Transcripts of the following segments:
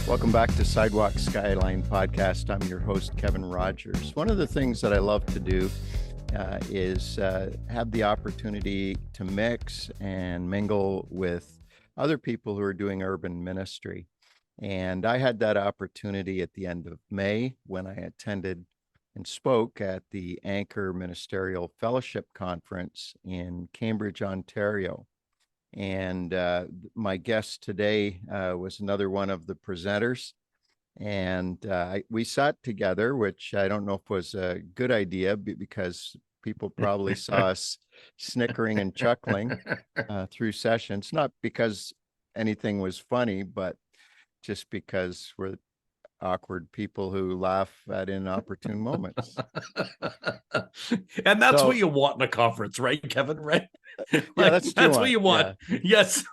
Welcome back to Sidewalk, Skyline podcast. I'm your host, Kevin Rogers. One of the things that I love to do is have the opportunity to mix and mingle with other people who are doing urban ministry. And I had that opportunity at the end of May when I attended and spoke at the Anchor Ministerial Fellowship Conference in Cambridge, Ontario. And my guest today was another one of the presenters. And we sat together, which I don't know if was a good idea because people probably saw us snickering and chuckling through sessions, not because anything was funny, but just because we're awkward people who laugh at inopportune moments. And that's what you want in a conference, right, Kevin? Right? Yeah, that's what you want. Yeah. Yes.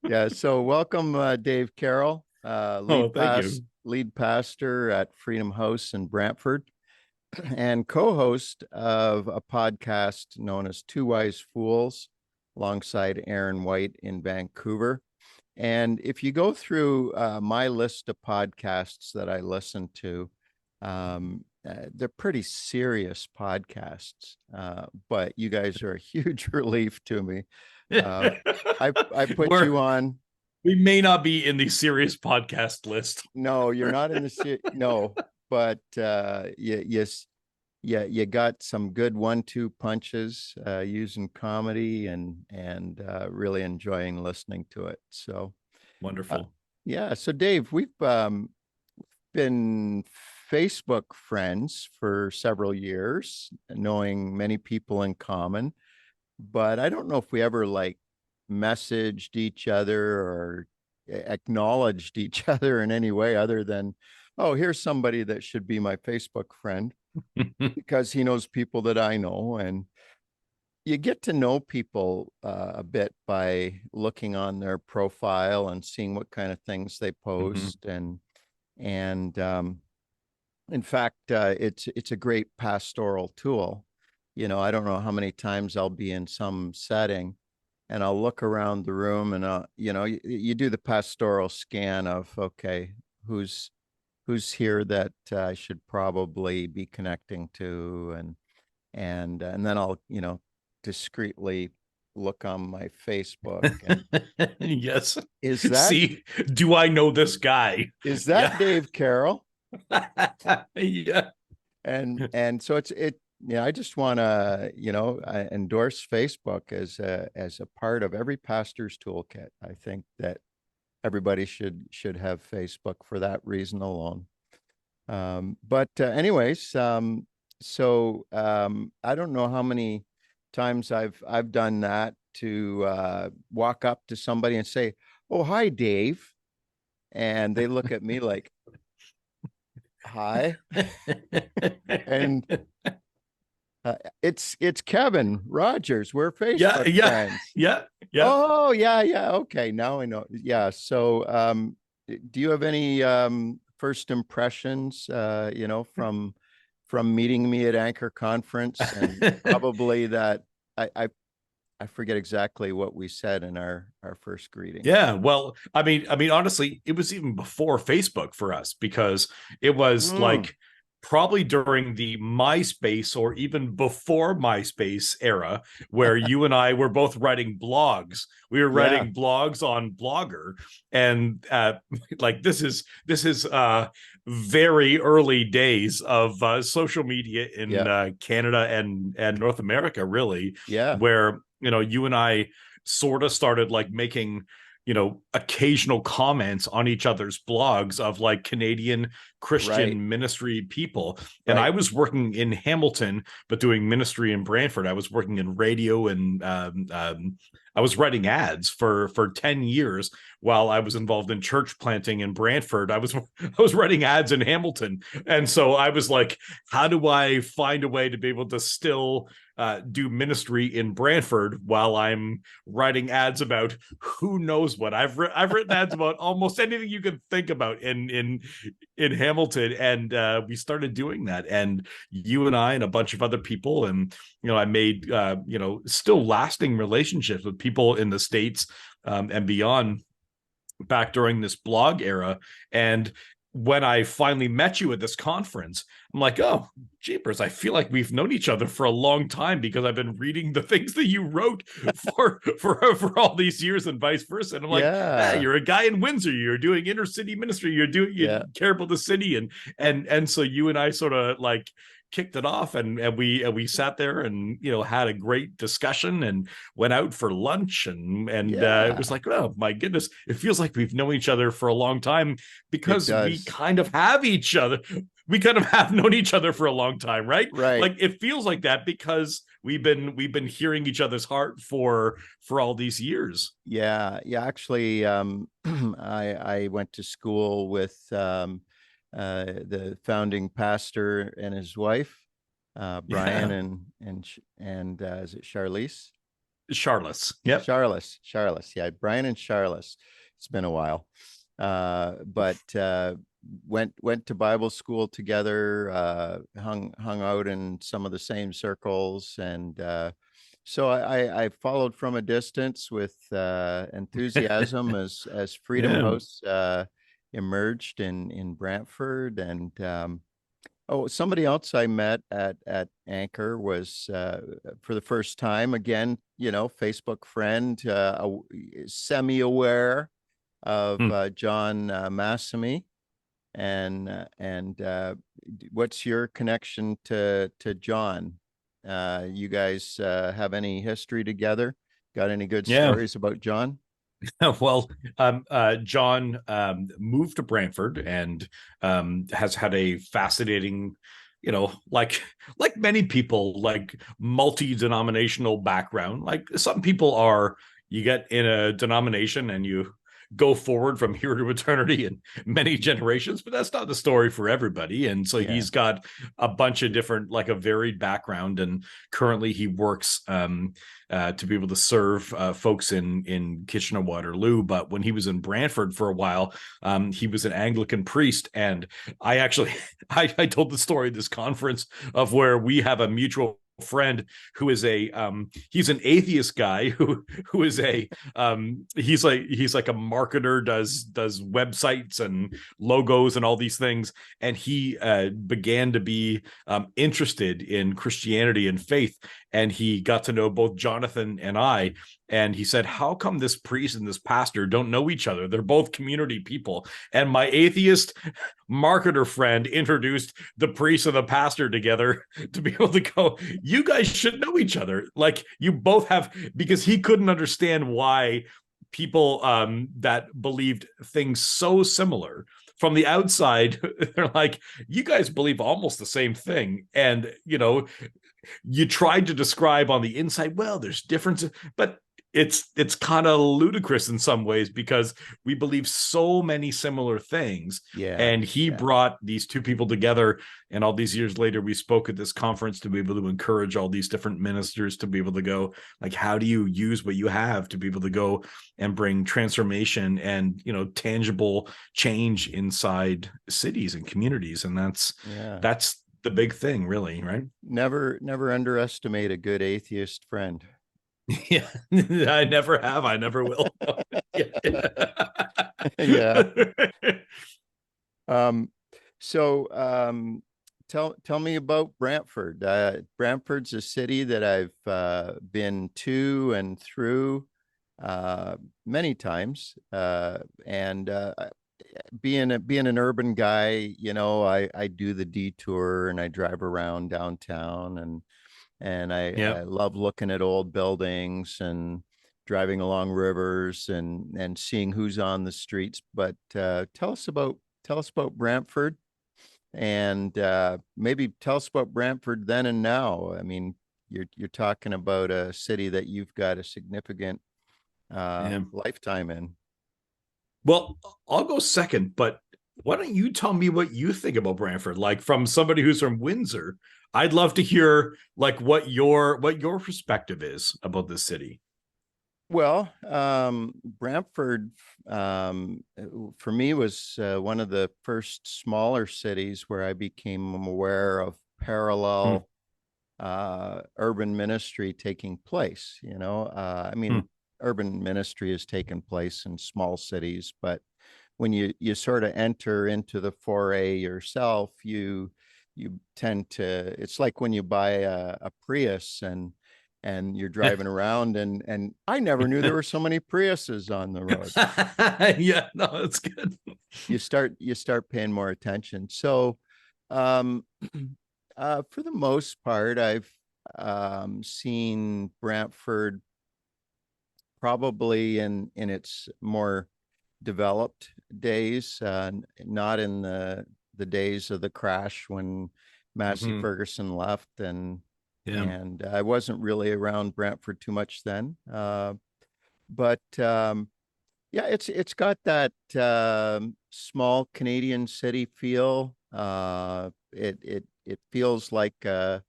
Yeah. So welcome, Dave Carrol, lead pastor at Freedom House in Brantford and co-host of a podcast known as Two Wise Fools alongside Aaron White in Vancouver. And if you go through my list of podcasts that I listen to, they're pretty serious podcasts, but you guys are a huge relief to me. I put you on. We may not be in the serious podcast list. No, you're not in the no, but you got some good 1-2 punches using comedy and really enjoying listening to it. So wonderful. Yeah. So Dave, we've been Facebook friends for several years, knowing many people in common, but I don't know if we ever messaged each other or acknowledged each other in any way other than, oh, here's somebody that should be my Facebook friend because he knows people that I know. And you get to know people a bit by looking on their profile and seeing what kind of things they post. And in fact, it's a great pastoral tool. You know, I don't know how many times I'll be in some setting and I'll look around the room and you do the pastoral scan of, okay, who's here that I should probably be connecting to, and then I'll discreetly look on my Facebook. And yes. Is that do I know this guy? Is that Dave Carrol? Yeah. And so I just want to, I endorse Facebook as a part of every pastor's toolkit. I think that everybody should have Facebook for that reason alone. But anyways, so I don't know how many times I've done that, to walk up to somebody and say, "Oh, hi, Dave," and they look at me like, "Hi," and it's Kevin Rogers. We're Facebook friends. Yeah. Oh, yeah. Okay, now I know. Yeah. So, do you have any first impressions? From meeting me at Anchor Conference, and probably that I forget exactly what we said in our first greeting. Yeah, well, I mean, honestly, it was even before Facebook for us, because it was probably during the MySpace or even before MySpace era, where you and I were both writing blogs. We were writing blogs on Blogger, and this is very early days of social media in Canada and North America, really. Yeah, where you and I sort of started making occasional comments on each other's blogs of Canadian Christian ministry people. And I was working in Hamilton, but doing ministry in Brantford. I was working in radio, and I was writing ads for 10 years while I was involved in church planting in Brantford. I was writing ads in Hamilton. And so I was like, how do I find a way to be able to still do ministry in Brantford while I'm writing ads about who knows what? I've written ads about almost anything you can think about in Hamilton, and we started doing that. And you and I and a bunch of other people, and I made still lasting relationships with people in the States and beyond, back during this blog era. And when I finally met you at this conference, I'm like, oh, jeepers, I feel like we've known each other for a long time because I've been reading the things that you wrote for all these years and vice versa. And I'm like, Yeah. you're a guy in Windsor, you're doing inner city ministry, you Yeah. care about the city. And so you and I sort of like kicked it off, and we sat there and had a great discussion and went out for lunch, and it was Yeah. like, oh my goodness, it feels like we've known each other for a long time It because we does. kind of have each other. We kind of have known each other for a long time, right? Right. Like it feels like that because we've been hearing each other's heart for all these years. Yeah. Yeah. Actually, I went to school with the founding pastor and his wife, Brian Yeah. and is it Charlize? Charlotte. Yep. Charles. Yeah, Brian and Charles. It's been a while, but went to Bible school together. Hung out in some of the same circles, and so I followed from a distance with enthusiasm as Freedom Yeah. House emerged in Brantford, and oh, somebody else I met at Anchor was for the first time again, Facebook friend, semi-aware of Hmm. John Massamy, and what's your connection to John? You guys have any history together? Got any good Yeah. stories about John? Well, John moved to Brantford and has had a fascinating, like many people, like multi-denominational background. Like some people are, you get in a denomination and you go forward from here to eternity in many generations, but that's not the story for everybody. And so Yeah, he's got a bunch of different, like a varied background, and currently he works to be able to serve folks in Kitchener-Waterloo. But when he was in Brantford for a while, he was an Anglican priest. And I actually, I told the story at this conference of where we have a mutual friend who is he's an atheist guy who is he's like a marketer, does websites and logos and all these things, and he began to be interested in Christianity and faith, and he got to know both Jonathan and I. And he said, how come this priest and this pastor don't know each other? They're both community people. And my atheist marketer friend introduced the priest and the pastor together to be able to go, you guys should know each other. Like you both have, because he couldn't understand why people that believed things so similar from the outside, they're like, you guys believe almost the same thing. And, you tried to describe on the inside, well, there's differences, but it's kind of ludicrous in some ways because we believe so many similar things. yeah, And he yeah, brought these two people together, and all these years later we spoke at this conference to be able to encourage all these different ministers to be able to go, like, how do you use what you have to be able to go and bring transformation and tangible change inside cities and communities? And yeah. that's the big thing, really, right? Never underestimate a good atheist friend. Yeah, I never have. I never will. Yeah. Um, so tell me about Brantford. Brantford's a city that I've been to and through many times. And being an urban guy, I do the detour and I drive around downtown, and Yeah. I love looking at old buildings and driving along rivers and seeing who's on the streets. But tell us about Brantford, and maybe tell us about Brantford then and now. I mean, you're talking about a city that you've got a significant Yeah. lifetime in. Well, I'll go second, but why don't you tell me what you think about Brantford? Like from somebody who's from Windsor, I'd love to hear like what your perspective is about this city. Well, Brantford, for me was one of the first smaller cities where I became aware of Hmm. parallel urban ministry taking place. I Hmm. mean, urban ministry has taken place in small cities, but when you sort of enter into the foray yourself, you tend to, it's like when you buy a Prius and you're driving around and I never knew there were so many Priuses on the road. Yeah, no, it's good. You start paying more attention. So um for the most part, I've seen Brantford probably in its more developed days, not in the days of the crash when Massey Hmm. Ferguson left, Yeah, and I wasn't really around Brantford too much then. But yeah, it's got that small Canadian city feel. It feels like a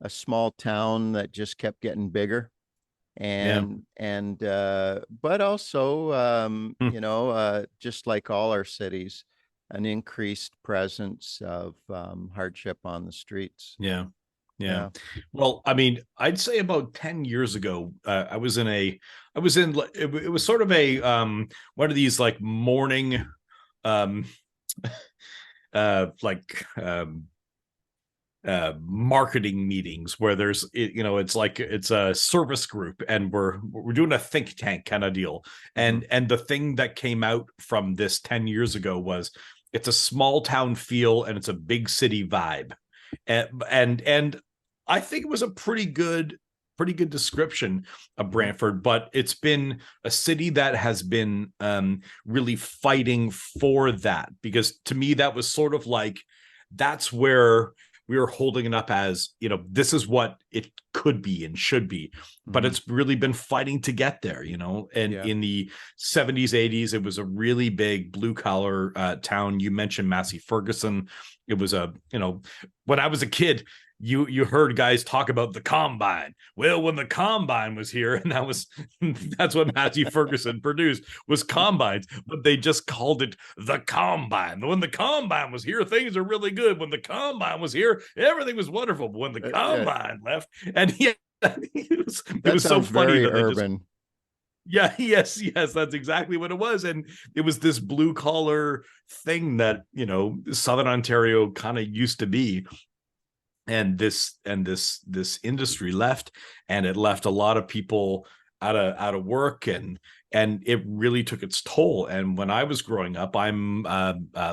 small town that just kept getting bigger, yeah. and but also Hmm. just like all our cities, an increased presence of hardship on the streets. Yeah. Yeah. Yeah. Well, I mean, I'd say about 10 years ago, I was in, it was sort of a, one of these like morning, um, like, marketing meetings where it's like it's a service group and we're doing a think tank kind of deal. Hmm. And the thing that came out from this 10 years ago was it's a small town feel and it's a big city vibe. And I think it was a pretty good description of Hmm. Brantford, but it's been a city that has been really fighting for that, because to me that was sort of like that's where we were holding it up as, this is what it could be and should be. But Hmm. it's really been fighting to get there, and Yeah. in the 70s, 80s, it was a really big blue collar town. You mentioned Massey Ferguson. It was when I was a kid, you heard guys talk about the combine. Well, when the combine was here, and that's what Massey Ferguson produced, was combines, but they just called it the combine. When the combine was here, things are really good. When the combine was here, everything was wonderful. But when the Yeah, combine left, and yeah, it that was so sounds funny very that they just, urban. yeah, yes, that's exactly what it was. And it was this blue collar thing that, Southern Ontario kind of used to be. And this industry left, and it left a lot of people out of work, and it really took its toll. And when I was growing up, I'm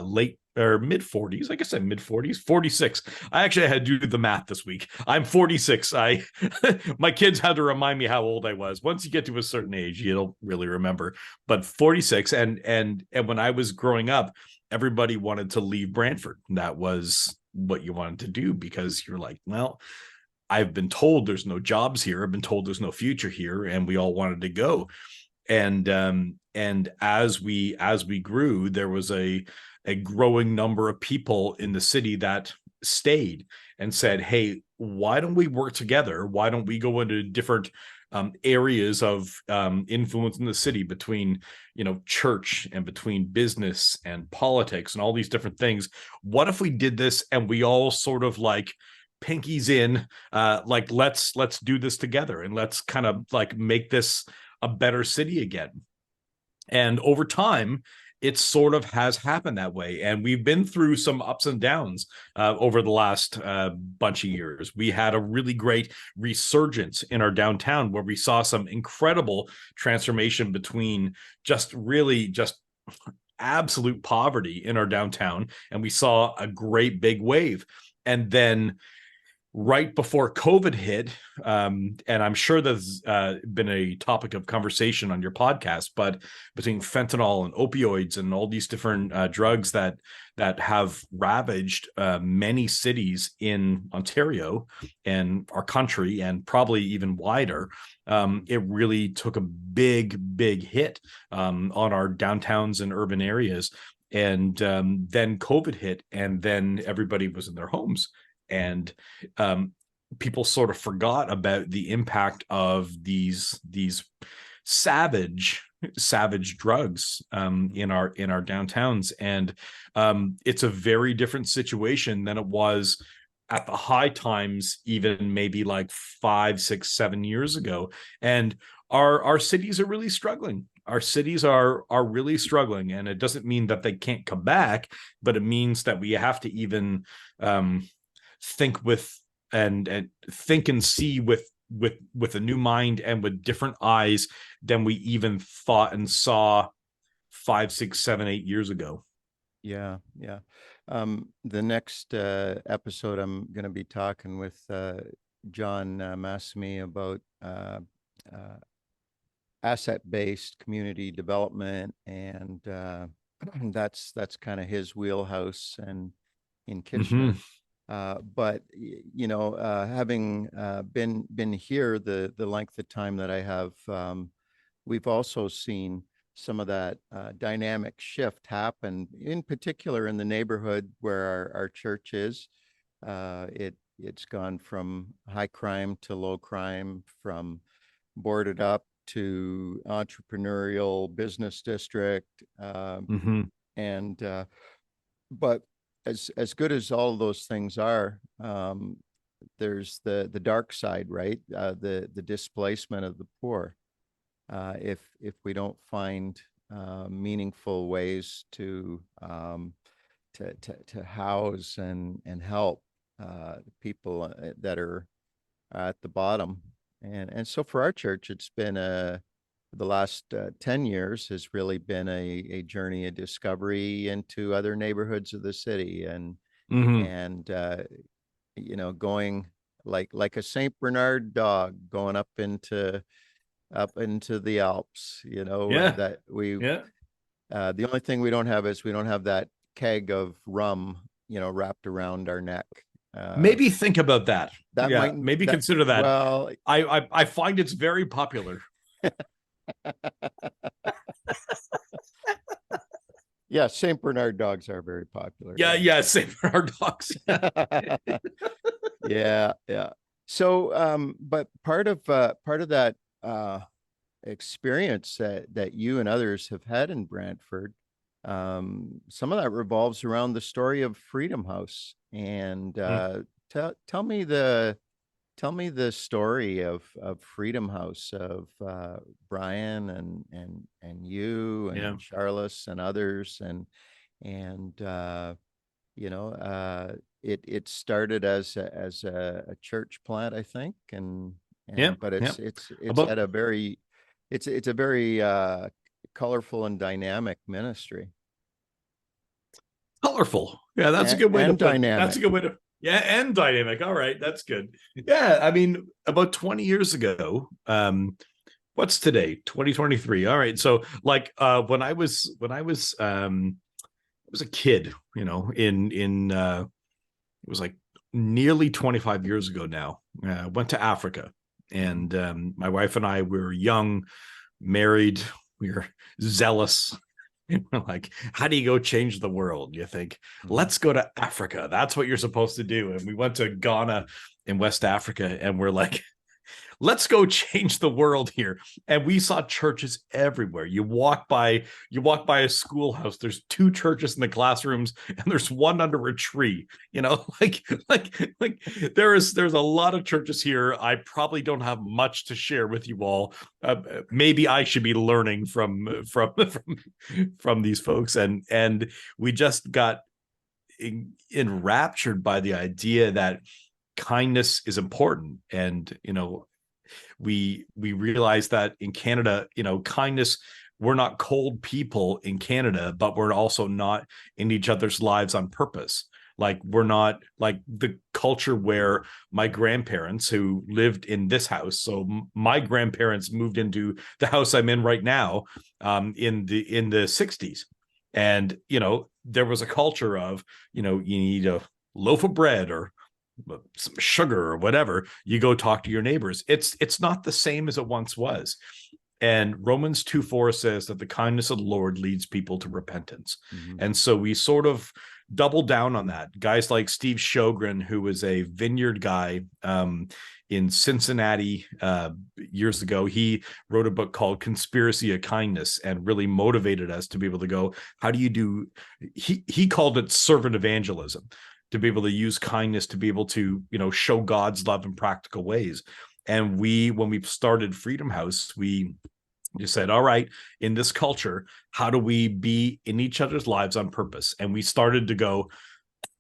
late or mid 40s. I guess I'm mid 40s, 46. I actually had to do the math this week. I'm 46. I My kids had to remind me how old I was. Once you get to a certain age, you don't really remember. But 46, and when I was growing up, everybody wanted to leave Brantford. That was what you wanted to do, because you're like, well, I've been told there's no jobs here. I've been told there's no future here, and we all wanted to go. And as we grew, there was a growing number of people in the city that stayed and said, hey, why don't we work together? Why don't we go into different areas of influence in the city, between church and between business and politics and all these different things? What if we did this and we all sort of like pinkies in, like let's do this together, and let's kind of like make this a better city again. And over time, it sort of has happened that way. And we've been through some ups and downs over the last bunch of years. We had a really great resurgence in our downtown, where we saw some incredible transformation between just absolute poverty in our downtown. And we saw a great big wave. And then right before COVID hit, and I'm sure there's been a topic of conversation on your podcast, but between fentanyl and opioids and all these different drugs that have ravaged many cities in Ontario and our country, and probably even wider, it really took a big hit on our downtowns and urban areas. And then COVID hit, and then everybody was in their homes, and um, people sort of forgot about the impact of these savage drugs in our downtowns. And it's a very different situation than it was at the high times, even maybe like 5, 6, 7 years ago. And our cities are really struggling. Our cities are really struggling, and it doesn't mean that they can't come back, but it means that we have to even think with and think and see with a new mind and with different eyes than we even thought and saw 5, 6, 7, 8 years ago. Yeah, yeah. The next episode, I'm going to be talking with John Massamy about asset-based community development, and that's kind of his wheelhouse and in Kitchener. But having been here the length of time that I have, we've also seen some of that dynamic shift happen, in particular in the neighborhood where our church is. It's gone from high crime to low crime, from boarded up to entrepreneurial business district, and but as good as all of those things are, there's the dark side, right? The displacement of the poor. If we don't find meaningful ways to house and help people that are at the bottom, and so for our church, it's been the last 10 years has really been a journey of discovery into other neighborhoods of the city, and going like a Saint Bernard dog going up into the Alps, that the only thing we don't have is we don't have that keg of rum, wrapped around our neck. Maybe think about that. Maybe consider that. Well, I find it's very popular. Yeah, Saint Bernard dogs are very popular. Yeah, Saint Bernard dogs. Yeah. So, but part of that experience that you and others have had in Brantford, some of that revolves around the story of Freedom House. And tell me the story of Freedom House, of Brian and you and Charles and others, and it started as a church plant, I think, but it's at a very it's a very colorful and dynamic ministry. Colorful, yeah, that's a good way to put it. Dynamic. That's a good way to, yeah, and dynamic. All right, that's good. Yeah, I mean, about 20 years ago, what's today? 2023. All right, so like when I was a kid, in it was like nearly 25 years ago now. Went to Africa, and my wife and I were young, married, we were zealous. We're like, how do you go change the world? You think, let's go to Africa. That's what you're supposed to do. And we went to Ghana in West Africa, and we're like, let's go change the world here. And we saw churches everywhere. You walk by a schoolhouse, there's 2 churches in the classrooms, and there's one under a tree. Like there's a lot of churches here. I probably don't have much to share with you all. Maybe I should be learning from these folks. And we just got enraptured by the idea that kindness is important. And we realize that in Canada, kindness, we're not cold people in Canada, but we're also not in each other's lives on purpose. Like, we're not like the culture where my grandparents, who lived in this house, so my grandparents moved into the house I'm in right now, in the 60s. And there was a culture of, you need a loaf of bread or some sugar or whatever, you go talk to your neighbors. It's not the same as it once was. And Romans 2:4 says that the kindness of the Lord leads people to repentance. And so we sort of double down on that. Guys like Steve Sjogren, who was a vineyard guy in Cincinnati years ago, he wrote a book called Conspiracy of Kindness, and really motivated us to be able to go, how do you do, he called it servant evangelism, to be able to use kindness to be able to, show God's love in practical ways. And when we started Freedom House, we just said, all right, in this culture, how do we be in each other's lives on purpose? And we started to go,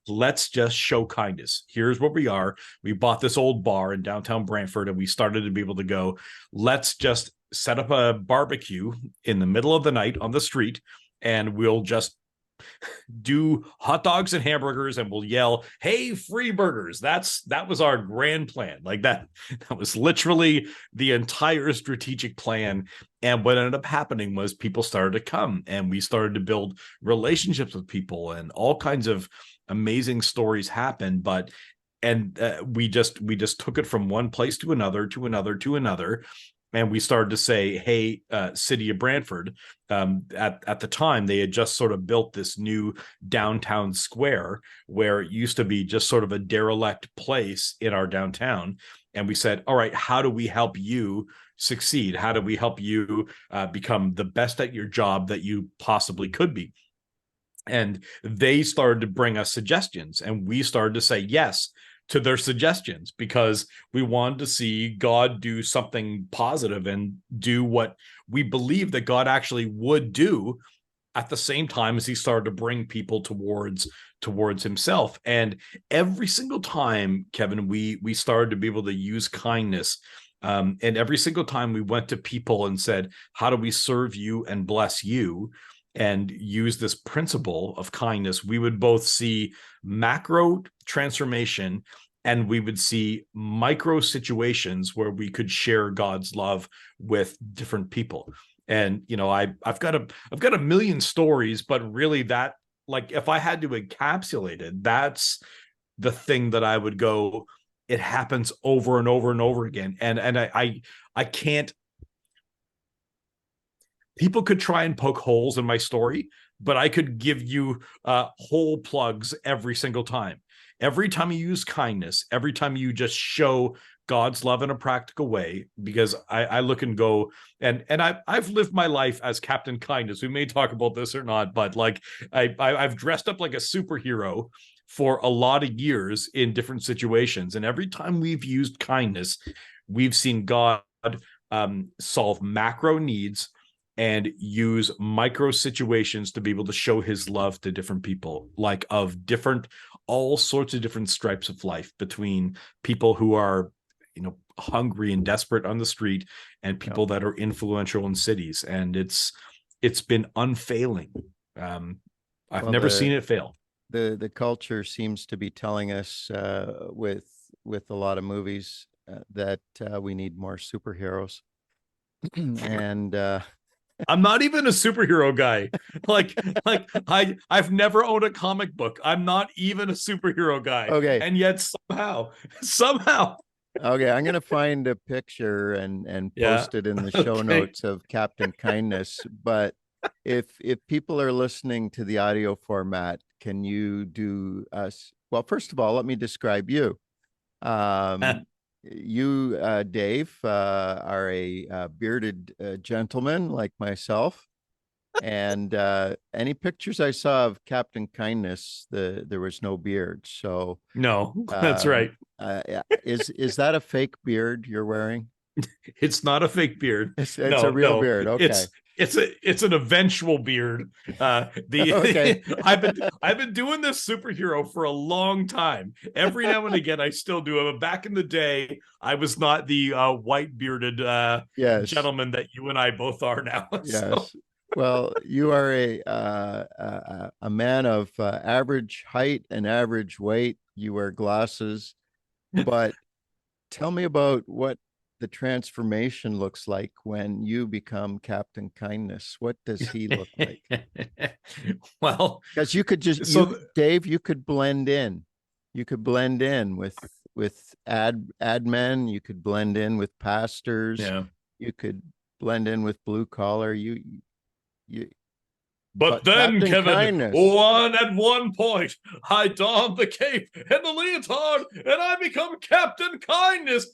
let's just show kindness. Here's where we are. We bought this old bar in downtown Brantford, and we started to be able to go, let's just set up a barbecue in the middle of the night on the street, and we'll just do hot dogs and hamburgers, and we'll yell, hey, free burgers. That was our grand plan. Like that was literally the entire strategic plan. And what ended up happening was people started to come, and we started to build relationships with people, and all kinds of amazing stories happened. We just took it from one place to another, and we started to say, hey, city of Brantford, at the time they had just sort of built this new downtown square where it used to be just sort of a derelict place in our downtown. And we said, all right, how do we help you succeed? How do we help you become the best at your job that you possibly could be? And they started to bring us suggestions, and we started to say yes to their suggestions, because we wanted to see God do something positive and do what we believe that God actually would do, at the same time as he started to bring people towards himself. And every single time, Kevin, we started to be able to use kindness. And every single time we went to people and said, how do we serve you and bless you, and use this principle of kindness, we would both see macro transformation, and we would see micro situations where we could share God's love with different people. And, you know, I've got a million stories, but really that, like, if I had to encapsulate it, that's the thing that I would go, it happens over and over and over again. And I can't, people could try and poke holes in my story, but I could give you whole plugs every single time. Every time you use kindness, every time you just show God's love in a practical way, because I look and go, and I've lived my life as Captain Kindness. We may talk about this or not, but like I've dressed up like a superhero for a lot of years in different situations. And every time we've used kindness, we've seen God solve macro needs and use micro situations to be able to show his love to different people, like of different, all sorts of different stripes of life, between people who are, you know, hungry and desperate on the street, and people that are influential in cities. And it's been unfailing. I've never seen it fail. The culture seems to be telling us with a lot of movies that we need more superheroes. And I'm not even a superhero guy. Like I've never owned a comic book. I'm not even a superhero guy. Okay. And yet somehow. Okay, I'm gonna find a picture and post it in the show notes of Captain Kindness. But if people are listening to the audio format, can you do us? Well, first of all, let me describe you. You, Dave, are a bearded gentleman like myself. And any pictures I saw of Captain Kindness, there was no beard. So no, that's right. Is that a fake beard you're wearing? It's not a fake beard. It's a real beard. Okay. It's an eventual beard. Okay. I've been doing this superhero for a long time. Every now and again, I still do it. But back in the day, I was not the white bearded gentleman that you and I both are now. Yes. So. Well, you are a man of average height and average weight. You wear glasses, but tell me about what the transformation looks like when you become Captain Kindness. What does he look like? Well, because you could just, Dave, you could blend in. You could blend in with admin. You could blend in with pastors. Yeah. You could blend in with blue collar. But then, Kevin, at one point, I donned the cape and the leotard, and I become Captain Kindness.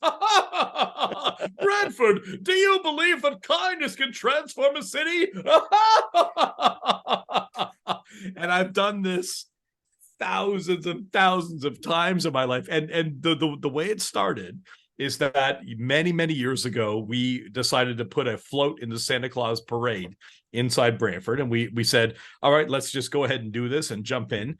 Brantford, do you believe that kindness can transform a city? And I've done this thousands and thousands of times in my life. And the way it started is that many years ago we decided to put a float in the Santa Claus parade inside Brantford, and we said, all right, let's just go ahead and do this and jump in.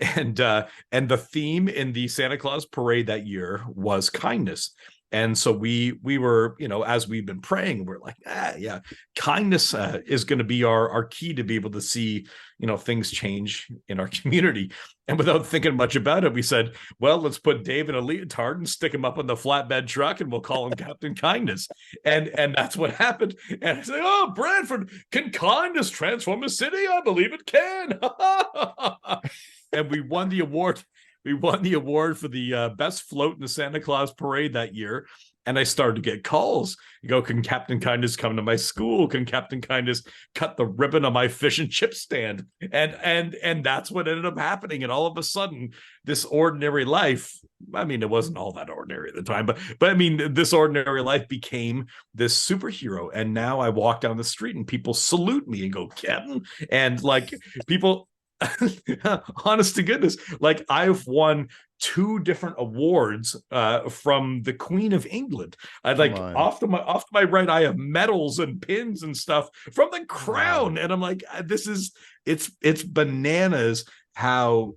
And the theme in the Santa Claus parade that year was kindness. And so we were, as we've been praying, we're like, yeah, kindness is going to be our key to be able to see, things change in our community. And without thinking much about it, we said, well, let's put Dave in a leotard and stick him up on the flatbed truck, and we'll call him Captain Kindness. And that's what happened. And I said, oh, Brantford, can kindness transform a city? I believe it can. And we won the award. We won the award for the best float in the Santa Claus parade that year. And I started to get calls. You go, can Captain Kindness come to my school? Can Captain Kindness cut the ribbon on my fish and chip stand? And that's what ended up happening. And all of a sudden, this ordinary life, I mean, it wasn't all that ordinary at the time, but I mean, this ordinary life became this superhero. And now I walk down the street and people salute me and go, Captain. And like people, honest to goodness, like I've won 2 different awards from the Queen of England. I'd like off to my right, I have medals and pins and stuff from the crown. Wow. And I'm like, it's bananas how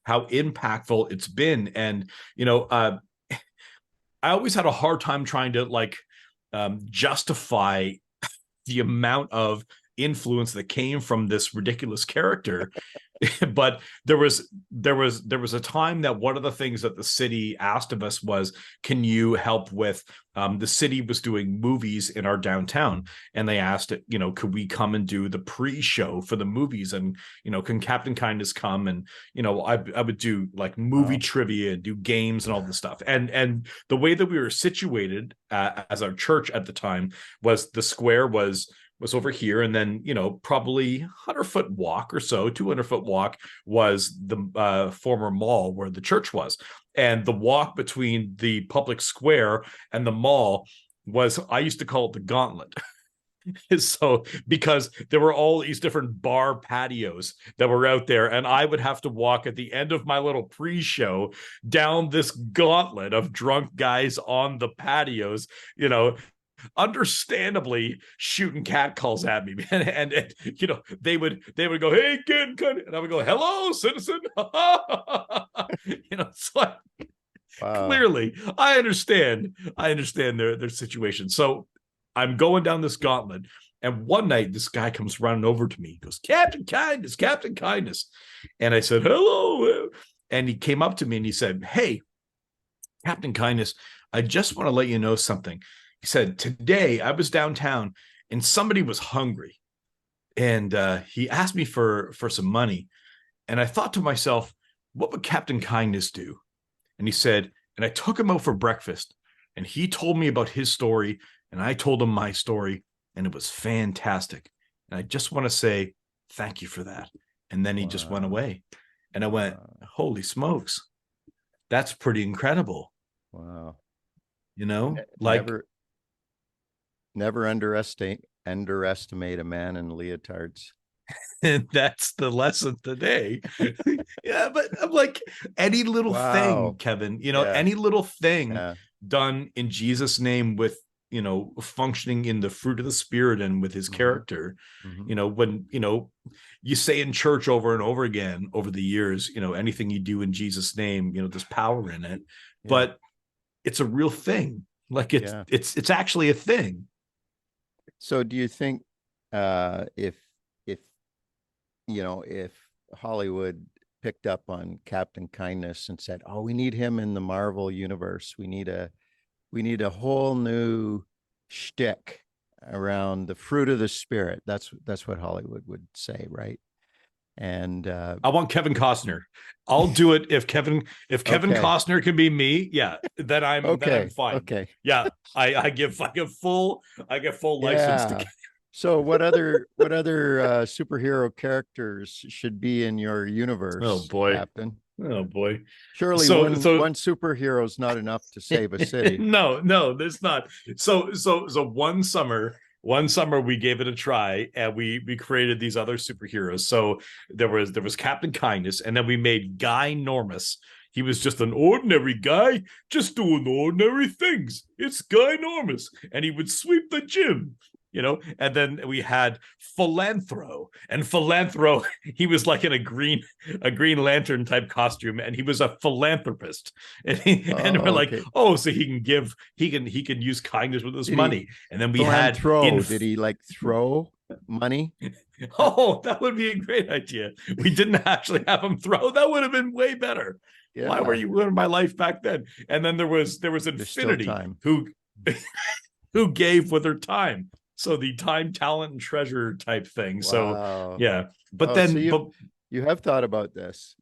impactful it's been. And I always had a hard time trying to justify the amount of influence that came from this ridiculous character. But there was a time that one of the things that the city asked of us was, can you help with the city was doing movies in our downtown, and they asked, could we come and do the pre-show for the movies, and can Captain Kindness come, and I would do like movie trivia, do games and all this stuff. And the way that we were situated as our church at the time was the square was over here, and then probably 100-foot walk or so, 200-foot walk was the former mall where the church was. And the walk between the public square and the mall was, I used to call it the gauntlet. So because there were all these different bar patios that were out there, and I would have to walk at the end of my little pre-show down this gauntlet of drunk guys on the patios, understandably shooting cat calls at me, man. And they would go, hey kid, and I would go, hello citizen. So clearly I understand their situation. So I'm going down this gauntlet, and one night this guy comes running over to me. He goes, Captain Kindness, Captain Kindness. And I said, hello. And he came up to me and he said, hey, Captain Kindness, I just want to let you know something. He said, today I was downtown and somebody was hungry, and he asked me for some money. And I thought to myself, what would Captain Kindness do? And he said, and I took him out for breakfast, and he told me about his story, and I told him my story, and it was fantastic. And I just want to say thank you for that. And then he just went away. And I went, holy smokes, that's pretty incredible. Wow. Never underestimate a man in leotards. And that's the lesson today. Yeah, but I'm like, any little thing, Kevin, any little thing done in Jesus' name with, functioning in the fruit of the Spirit and with his character, when, you say in church over and over again over the years, anything you do in Jesus' name, there's power in it, but it's a real thing. Like it's actually a thing. So do you think if Hollywood picked up on Captain Kindness and said, oh, we need him in the Marvel universe, we need a whole new shtick around the fruit of the Spirit, that's what Hollywood would say, right? And I want Kevin Costner. I'll do it if Kevin Costner can be me. Yeah, then I'm fine. Okay. Yeah, I give full license to. So what other superhero characters should be in your universe? Oh boy, Captain. Oh boy. Surely one superhero is not enough to save a city. No, there's not. So one summer we gave it a try, and we created these other superheroes. So there was Captain Kindness, and then we made Guy Normus. he was just an ordinary guy, just doing ordinary things. It's Guy Normus, and he would sweep the gym. And then we had Philanthro, and Philanthro, he was like in a Green Lantern type costume, and he was a philanthropist, and we're like, oh, so he can use kindness with his money. And then we had did he like throw money? Oh, that would be a great idea. We didn't actually have him throw. That would have been way better. Yeah. Why were you in my life back then? And then there was Infinity who gave with her time. So the time, talent, and treasure type thing. Wow. So yeah, but you have thought about this.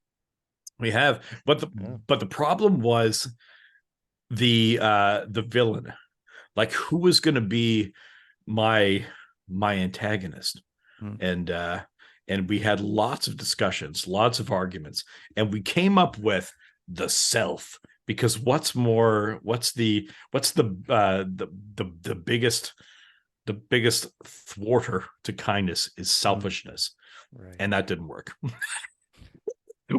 We have, but the problem was the villain. Like, who was going to be my antagonist? And we had lots of discussions, lots of arguments, and we came up with the Self. Because what's the biggest thwarter to kindness is selfishness. Right. And that didn't work.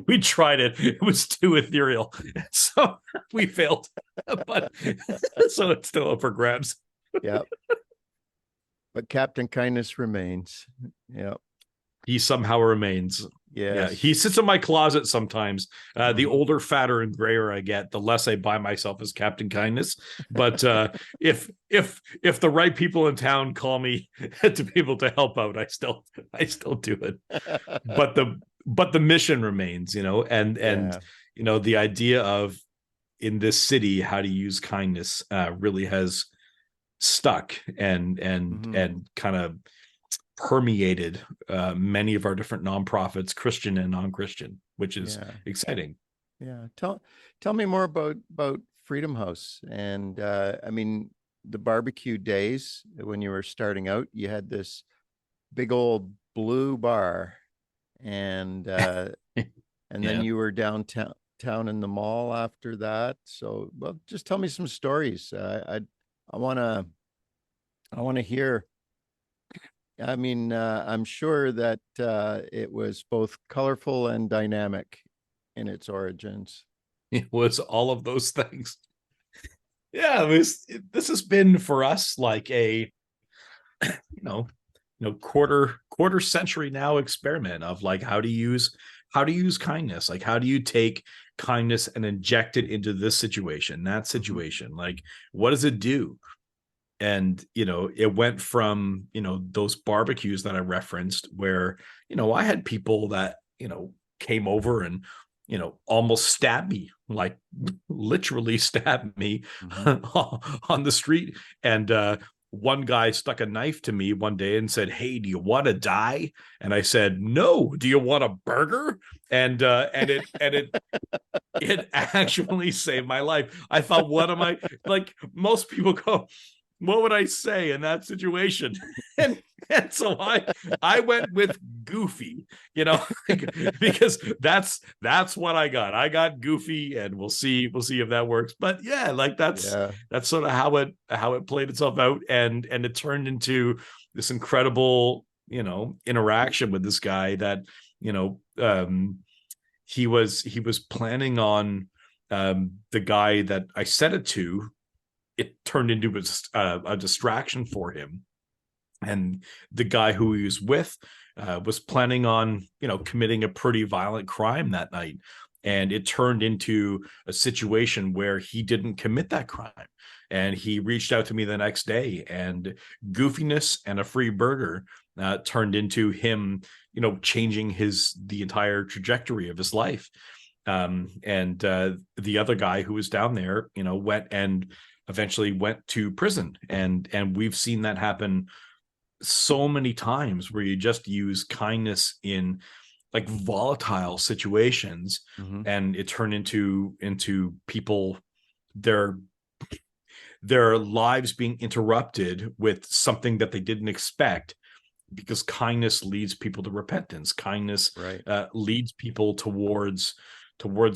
We tried it. It was too ethereal. So we failed. But so it's still up for grabs. Yeah. But Captain Kindness remains. Yeah. He somehow remains. Yes. Yeah. He sits in my closet sometimes. The older, fatter, and grayer I get, the less I buy myself as Captain Kindness. But if the right people in town call me to be able to help out, I still do it. But the mission remains, and the idea of, in this city, how to use kindness really has stuck and kind of permeated many of our different nonprofits, Christian and non-Christian, which is exciting. Yeah. Tell me more about Freedom House. And I mean, the barbecue days when you were starting out, you had this big old blue bar, and then you were downtown in the mall after that. So, well, just tell me some stories. I want to hear. I mean, I'm sure that it was both colorful and dynamic in its origins. It was all of those things. Yeah, this has been for us like a quarter century now experiment of like how to use kindness. Like, how do you take kindness and inject it into this situation, that situation? Like, what does it do? And, it went from, those barbecues that I referenced where, I had people that, came over and, almost stabbed me, like literally stabbed me on the street. And one guy stuck a knife to me one day and said, "Hey, do you want to die?" And I said, "No. Do you want a burger?" And it actually saved my life. I thought, what am I, like, most people go, what would I say in that situation? And so I went with goofy, because that's what I got. I got goofy, and we'll see if that works. But yeah, like that's sort of how it played itself out, and it turned into this incredible, interaction with this guy that, he was planning on, the guy that I said it to. It turned into a distraction for him. And the guy who he was with was planning on, committing a pretty violent crime that night. And it turned into a situation where he didn't commit that crime. And he reached out to me the next day, and goofiness and a free burger turned into him, changing the entire trajectory of his life. And the other guy who was down there, went and eventually went to prison. And we've seen that happen so many times, where you just use kindness in like volatile situations, and it turned into people, their lives being interrupted with something that they didn't expect, because kindness leads people to repentance. Kindness leads people towards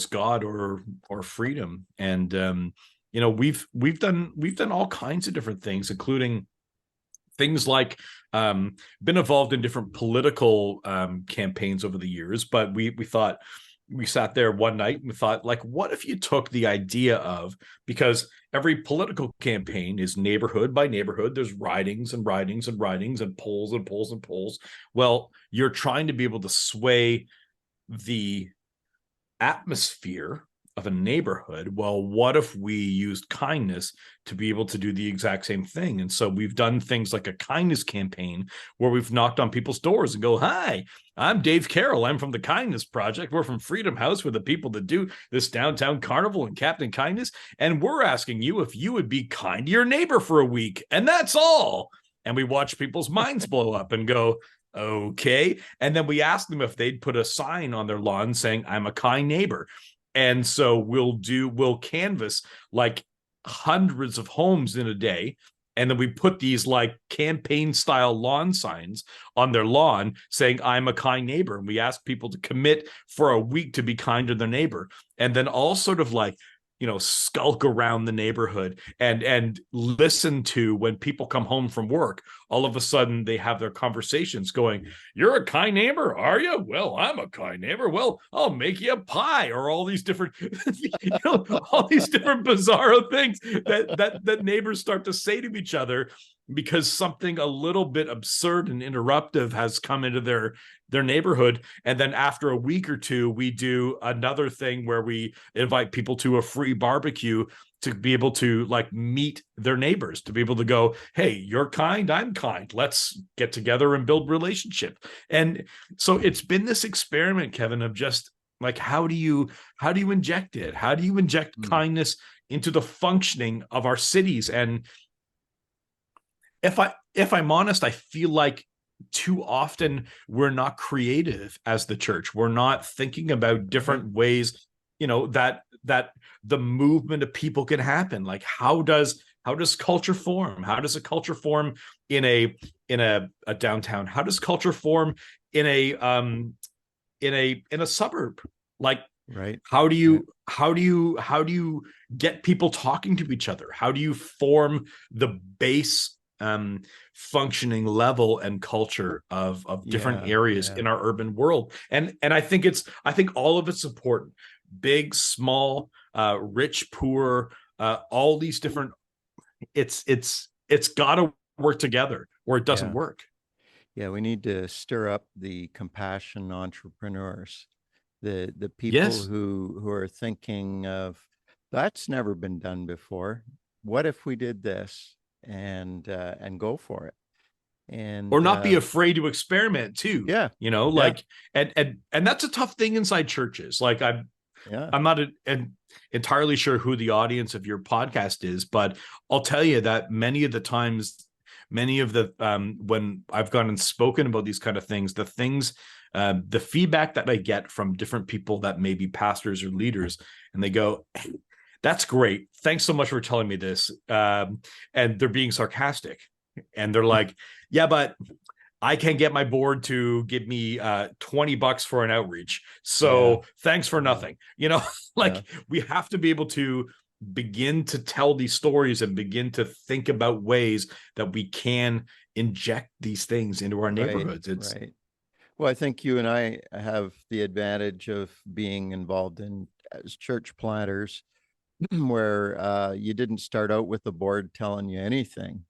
God or freedom. And we've done all kinds of different things, including things like been involved in different political campaigns over the years. But we thought, we sat there one night and we thought, like, what if you took the idea of, because every political campaign is neighborhood by neighborhood, there's ridings and ridings and ridings and polls and polls and polls. Well, you're trying to be able to sway the atmosphere of a neighborhood. Well, what if we used kindness to be able to do the exact same thing? And so we've done things like a kindness campaign where we've knocked on people's doors and go, hi, I'm Dave Carrol. I'm from the Kindness Project. We're from Freedom House. We're the people that do this downtown carnival and Captain Kindness. And we're asking you if you would be kind to your neighbor for a week. And that's all. And we watch people's minds blow up and go, okay. And then we ask them if they'd put a sign on their lawn saying, I'm a kind neighbor. And so we'll canvas like hundreds of homes in a day. And then we put these like campaign style lawn signs on their lawn saying, I'm a kind neighbor. And we ask people to commit for a week to be kind to their neighbor. And then all sort of like, skulk around the neighborhood and listen to when people come home from work. All of a sudden they have their conversations going, you're a kind neighbor, are you? Well, I'm a kind neighbor. Well, I'll make you a pie, or all these different, all these different bizarro things that neighbors start to say to each other because something a little bit absurd and interruptive has come into their neighborhood. And then after a week or two, we do another thing where we invite people to a free barbecue to be able to like meet their neighbors, to be able to go, hey, you're kind, I'm kind. Let's get together and build relationship. And so it's been this experiment, Kevin, of just like, how do you inject it? How do you inject kindness into the functioning of our cities? And if I'm honest, I feel like too often we're not creative as the church. We're not thinking about different ways, that the movement of people can happen. Like how does culture form? How does a culture form in a downtown? How does culture form in a suburb? Like, right. How do you get people talking to each other? How do you form the base functioning level and culture of different areas in our urban world? And I think all of it's important. Big, small, rich, poor, all these different, it's got to work together or it doesn't work. Yeah, we need to stir up the compassion entrepreneurs, the people who are thinking of, that's never been done before. What if we did this? And go for it. And or not be afraid to experiment too. And that's a tough thing inside churches. Like I'm not entirely sure who the audience of your podcast is, but I'll tell you that many of the when I've gone and spoken about these kind of things, the feedback that I get from different people that may be pastors or leaders, and they go, hey, that's great, thanks so much for telling me this, and they're being sarcastic, and they're like, yeah, but I can't get my board to give me $20 for an outreach, so thanks for nothing. We have to be able to begin to tell these stories and begin to think about ways that we can inject these things into our neighborhoods. Right. Well, I think you and I have the advantage of being involved as church planters, where you didn't start out with the board telling you anything.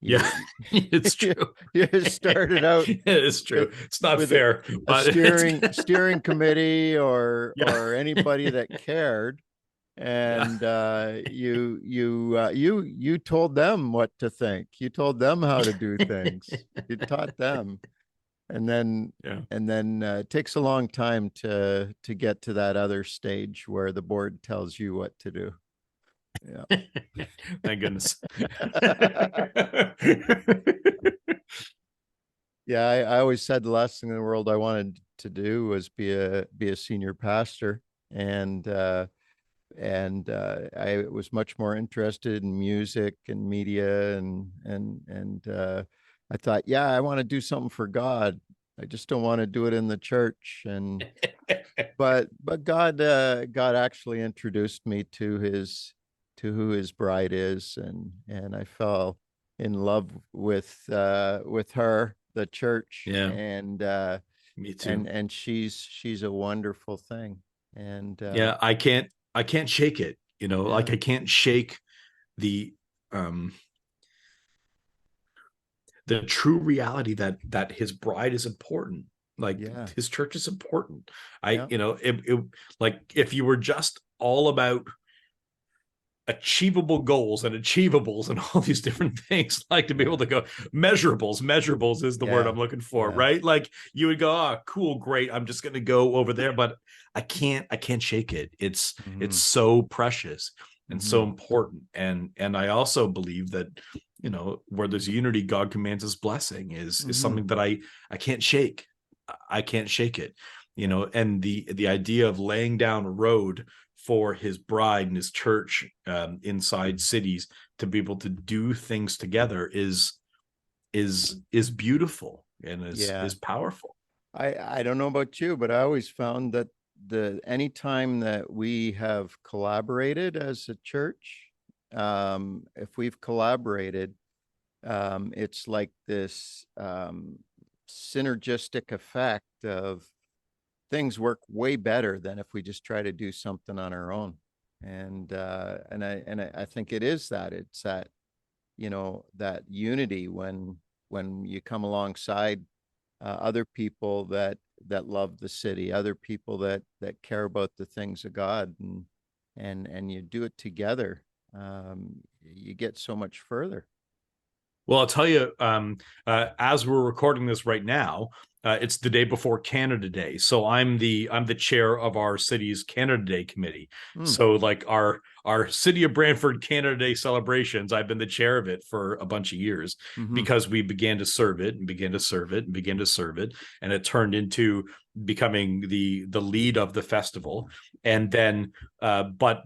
It's true. You started out. It's true. It's not fair. A steering committee or anybody that cared, and you told them what to think. You told them how to do things. You taught them. And then it takes a long time to get to that other stage where the board tells you what to do. Yeah. Thank goodness. Yeah, I always said the last thing in the world I wanted to do was be a senior pastor, and I was much more interested in music and media, and I thought, I want to do something for God. I just don't want to do it in the church. And but God actually introduced me to who his bride is, and I fell in love with her, the church. Yeah. And me too. And she's a wonderful thing. And Yeah, I can't shake it, yeah, like I can't shake the um the true reality that his bride is important. Like yeah, his church is important. I yeah, it like if you were just all about achievable goals and achievables and all these different things, like to be able yeah, to go measurables is the word yeah, I'm looking for, yeah. right? Like you would go, oh cool, great, I'm just going to go over there, but I can't shake it. It's Hmm. so precious and so Hmm. important. And I also believe that where there's unity, God commands his blessing is Hmm. something that I can't shake. I can't shake it. Yeah. And the idea of laying down a road for his bride and his church inside cities to be able to do things together is beautiful and Yeah. is powerful. I don't know about you, but I always found that the anytime that we have collaborated as a church, if we've collaborated, it's like this synergistic effect of things work way better than if we just try to do something on our own. And I think it is that it's that, that unity when you come alongside other people that love the city, other people that care about the things of God, and you do it together, you get so much further. Well, I'll tell you, as we're recording this right now, it's the day before Canada Day, so I'm the chair of our city's Canada Day committee. Mm, So, like our City of Brantford Canada Day celebrations, I've been the chair of it for a bunch of years mm-hmm, because we began to serve it and began to serve it and began to serve it, and it turned into becoming the lead of the festival, and then, but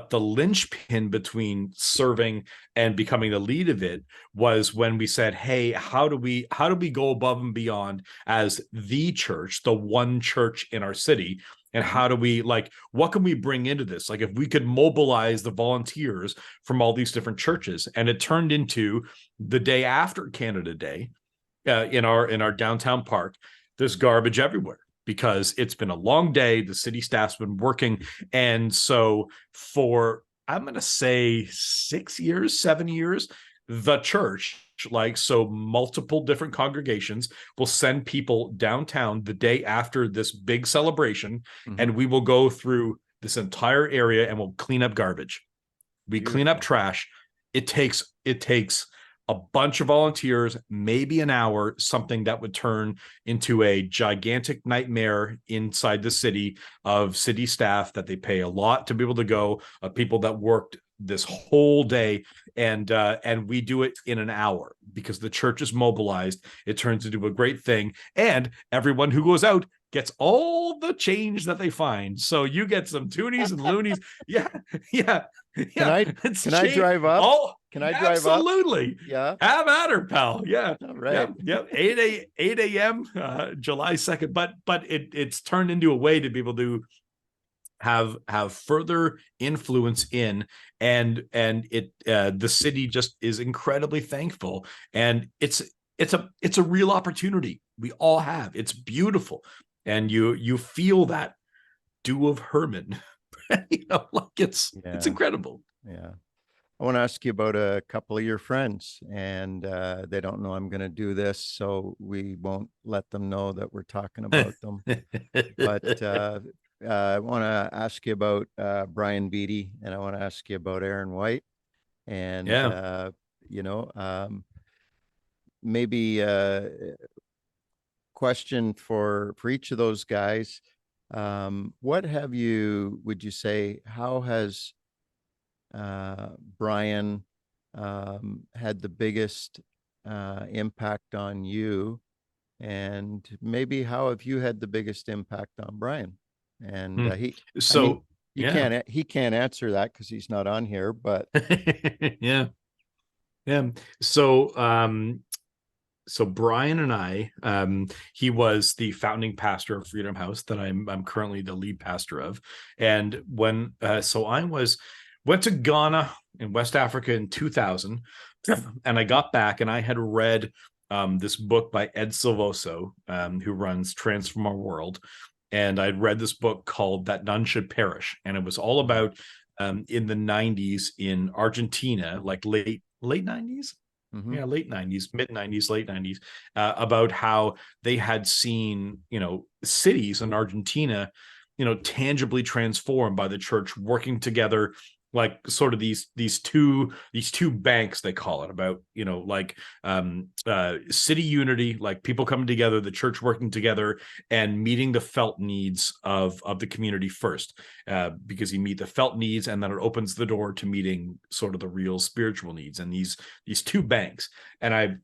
the linchpin between serving and becoming the lead of it was when we said, hey, how do we go above and beyond as the church, the one church in our city, and mm-hmm, how do we, like, what can we bring into this? Like if we could mobilize the volunteers from all these different churches. And it turned into the day after Canada Day, in our downtown park, there's garbage everywhere because it's been a long day. The city staff's been working. And so for, I'm going to say 6 years, 7 years, the church, like, so multiple different congregations will send people downtown the day after this big celebration, mm-hmm. and we will go through this entire area and we'll clean up garbage. We clean up Beautiful. trash. It takes a bunch of volunteers, maybe an hour, something that would turn into a gigantic nightmare inside the city of city staff that they pay a lot to be able to go, people that worked this whole day, and we do it in an hour because the church is mobilized. It turns into a great thing, and everyone who goes out gets all the change that they find. So you get some toonies and loonies. Yeah, yeah, Can yeah. I It's can I change. drive up? Oh, Can I drive up? absolutely. Yeah. Have at her, pal. Yeah. All Yeah. right. Yeah. 8 a.m. July 2nd. But it's turned into a way to be able to have further influence in, and it the city just is incredibly thankful, and it's a real opportunity we all have. It's beautiful, and you feel that dew of Herman. Like it's Yeah. incredible. Yeah. I want to ask you about a couple of your friends, and they don't know I'm going to do this, so we won't let them know that we're talking about them. But I want to ask you about Brian Beatty, and I want to ask you about Aaron White, and Yeah. you know, maybe question for each of those guys. What have you? Would you say how has Brian had the biggest impact on you, and maybe how have you had the biggest impact on Brian? And Hmm. I mean, So yeah. he can't answer that because he's not on here, but Yeah. Yeah. So Brian and I, he was the founding pastor of Freedom House that I'm currently the lead pastor of. And when so I went to Ghana in West Africa in 2000, and I got back and I had read this book by Ed Silvoso, who runs Transform Our World. and I'd read this book called That None Should Perish, and it was all about in the 90s in Argentina, like late 90s. Mm-hmm. Yeah, late 90s, mid 90s, late 90s, about how they had seen, cities in Argentina, tangibly transformed by the church working together, like sort of these two banks, they call it, about city unity, like people coming together, the church working together and meeting the felt needs of the community first, because you meet the felt needs and then it opens the door to meeting sort of the real spiritual needs. And these two banks, and I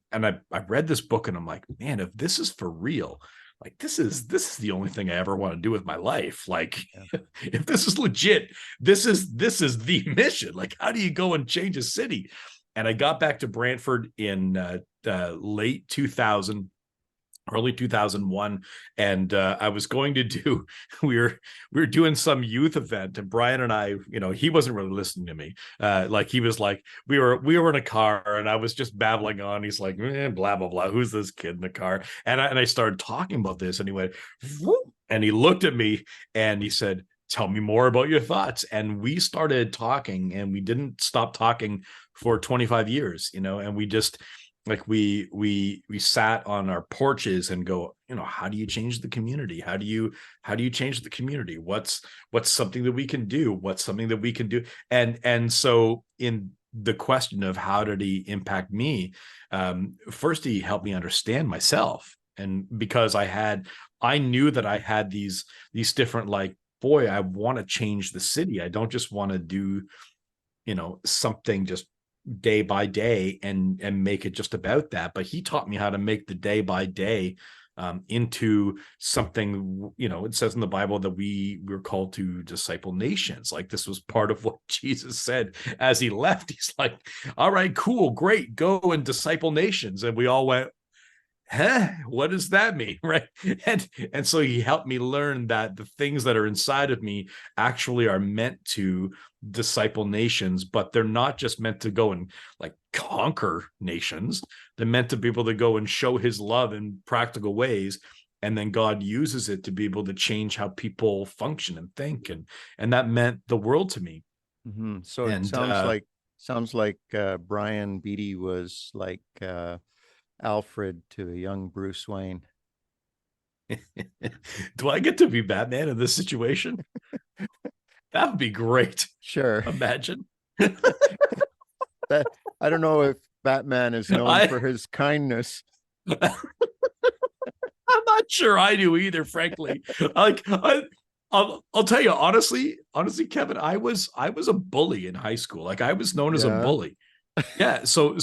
read this book and I'm like, man, if this is for real, like this is the only thing I ever want to do with my life. Like, yeah. If this is legit, this is the mission. Like, how do you go and change a city? And I got back to Brantford in late 2000, early 2001, and I was going to do, we were doing some youth event, and Brian and I, he wasn't really listening to me. Like, he was like, we were in a car and I was just babbling on. He's like, blah blah blah, who's this kid in the car? And I started talking about this, and he went, whoop, and he looked at me and he said, tell me more about your thoughts. And we started talking, and we didn't stop talking for 25 years, and we just, like, we sat on our porches and go, how do you change the community? How do you change the community? What's something that we can do? What's something that we can do? And so in the question of how did he impact me, first he helped me understand myself. And because I knew that I had these different, like, boy, I want to change the city. I don't just want to do, something just day by day and make it just about that. But he taught me how to make the day by day into something. It says in the Bible that we're called to disciple nations. Like, this was part of what Jesus said as he left. He's like, all right, cool, great, go and disciple nations. And we all went, huh, what does that mean? Right. And so he helped me learn that the things that are inside of me actually are meant to disciple nations, but they're not just meant to go and, like, conquer nations. They're meant to be able to go and show his love in practical ways. And then God uses it to be able to change how people function and think. And that meant the world to me. Mm-hmm. So it sounds like Brian Beatty was like Alfred to a young Bruce Wayne. Do I get to be Batman in this situation? That would be great. Sure. Imagine. That, I don't know if Batman is known for his kindness. I'm not sure I do either, frankly. Like, I'll tell you honestly, Kevin, I was a bully in high school. Like, I was known as a bully. Yeah. So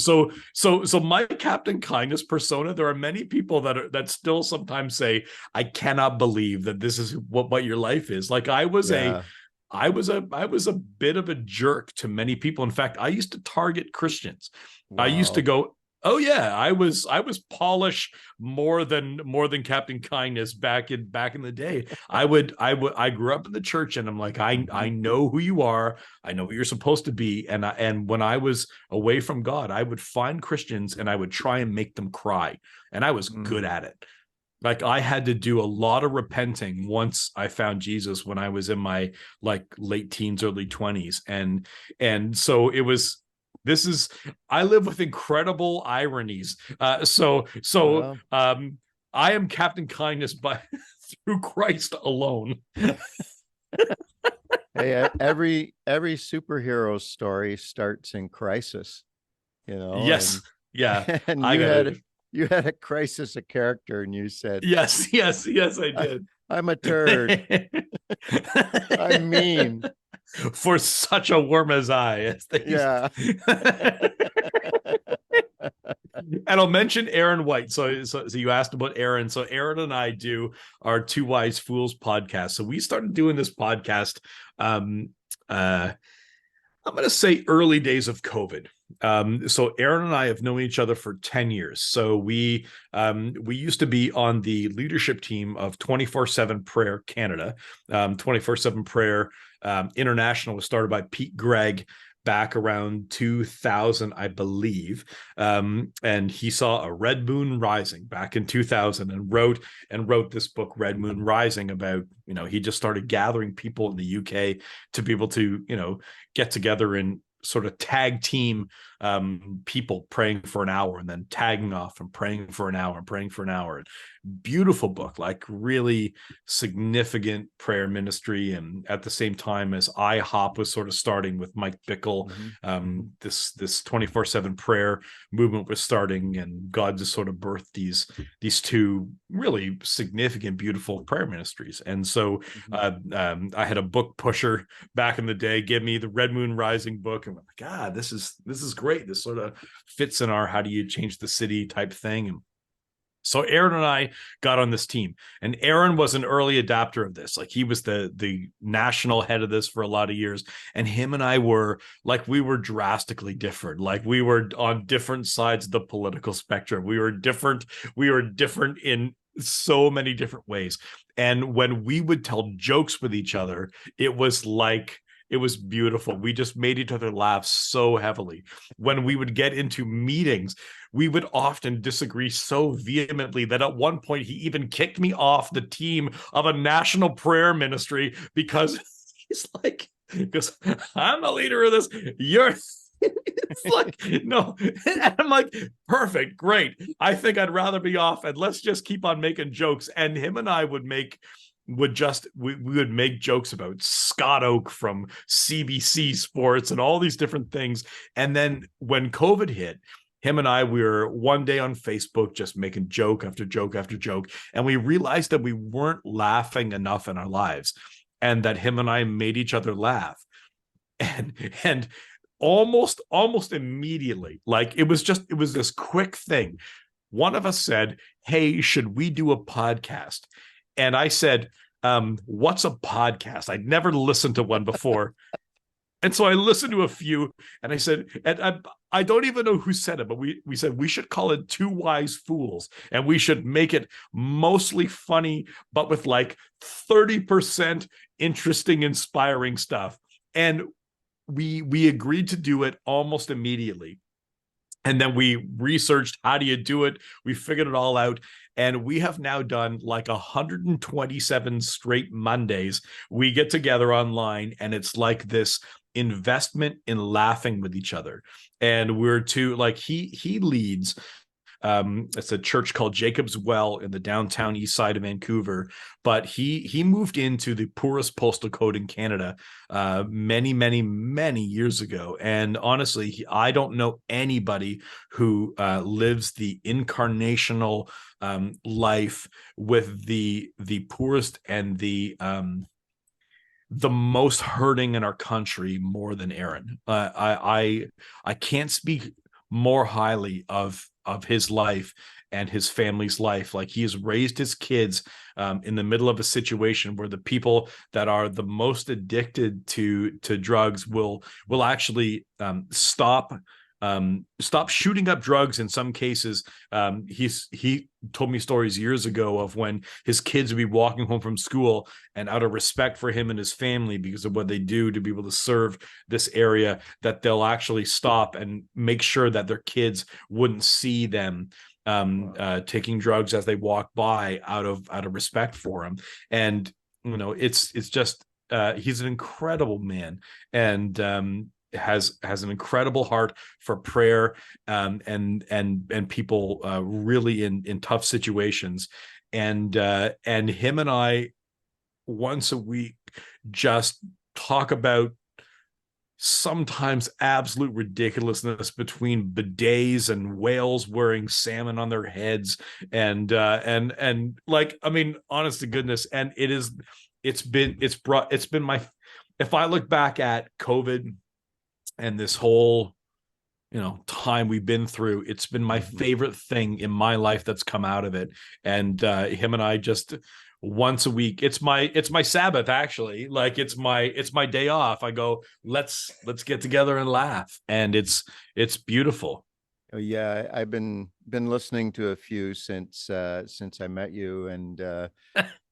my Captain Kindness persona, there are many people that still sometimes say, I cannot believe that this is what your life is. Like, I was a bit of a jerk to many people. In fact, I used to target Christians. Wow. I used to go, oh yeah, I was polished more than Captain Kindness back in the day. I grew up in the church, and I'm like, I know who you are. I know what you're supposed to be. And when I was away from God, I would find Christians and I would try and make them cry. And I was good at it. Like, I had to do a lot of repenting once I found Jesus when I was in my, like, late teens, early 20s. And so it was, I live with incredible ironies. So I am Captain Kindness through Christ alone. Hey, every superhero story starts in crisis, Yes. Yeah. And you had a crisis of character, and you said, yes, I did. I'm a turd. I'm mean. For such a worm as I. Yeah. And I'll mention Aaron White. So you asked about Aaron. So Aaron and I do our Two Wise Fools podcast. So we started doing this podcast, I'm going to say early days of COVID. So Aaron and I have known each other for 10 years. So we used to be on the leadership team of 24/7 Prayer Canada. 24/7 Prayer International was started by Pete Gregg back around 2000, I believe. And he saw a red moon rising back in 2000 and wrote this book, Red Moon Rising, about, he just started gathering people in the UK to be able to, get together and sort of tag team people praying for an hour and then tagging off and praying for an hour and praying for an hour. Beautiful book, like really significant prayer ministry. And at the same time as IHOP was sort of starting with Mike Bickle, this 24/7 prayer movement was starting, and God just sort of birthed these two really significant, beautiful prayer ministries. And so I had a book pusher back in the day give me the Red Moon Rising book, and I'm like, God, this is great. This sort of fits in our how do you change the city type thing. And so Aaron and I got on this team, and Aaron was an early adapter of this. Like, he was the national head of this for a lot of years. And him and I were drastically different. Like, we were on different sides of the political spectrum. We were different in so many different ways. And when we would tell jokes with each other, it was beautiful. We just made each other laugh so heavily. When we would get into meetings, we would often disagree so vehemently that at one point he even kicked me off the team of a national prayer ministry because he's like, because I'm the leader of this. You're it's like, no. And I'm like, perfect, great. I think I'd rather be off, and let's just keep on making jokes. And him and I would make jokes about Scott Oak from CBC Sports and all these different things. And then when COVID hit, him and I, we were one day on Facebook just making joke after joke after joke. And we realized that we weren't laughing enough in our lives, and that him and I made each other laugh. And almost immediately, like, it was this quick thing. One of us said, hey, should we do a podcast? And I said, what's a podcast? I'd never listened to one before. And so I listened to a few, and I said, and I don't even know who said it, but we said we should call it Two Wise Fools, and we should make it mostly funny, but with like 30% interesting, inspiring stuff. And we agreed to do it almost immediately. And then we researched, how do you do it? We figured it all out. And we have now done like 127 straight Mondays. We get together online, and it's like this investment in laughing with each other. And we're like, he leads it's a church called Jacob's Well in the downtown east side of Vancouver, but he moved into the poorest postal code in Canada many years ago. And honestly, I don't know anybody who lives the incarnational life with the poorest and the most hurting in our country more than Aaron. I can't speak more highly of his life and his family's life. Like, he has raised his kids in the middle of a situation where the people that are the most addicted to drugs will actually stop shooting up drugs in some cases. He told me stories years ago of when his kids would be walking home from school, and out of respect for him and his family, because of what they do to be able to serve this area, that they'll actually stop and make sure that their kids wouldn't see them taking drugs as they walk by, out of respect for him. And it's just he's an incredible man, and has an incredible heart for prayer, and people really in tough situations. And him and I, once a week, just talk about sometimes absolute ridiculousness, between bidets and whales wearing salmon on their heads, and like, I mean, honest to goodness. And it's been my, if I look back at COVID and this whole time we've been through, it's been my favorite thing in my life that's come out of it. And him and I, just once a week, it's my Sabbath, actually. Like, it's my day off. I go, let's get together and laugh. And it's beautiful. Oh yeah, I've been listening to a few since I met you, and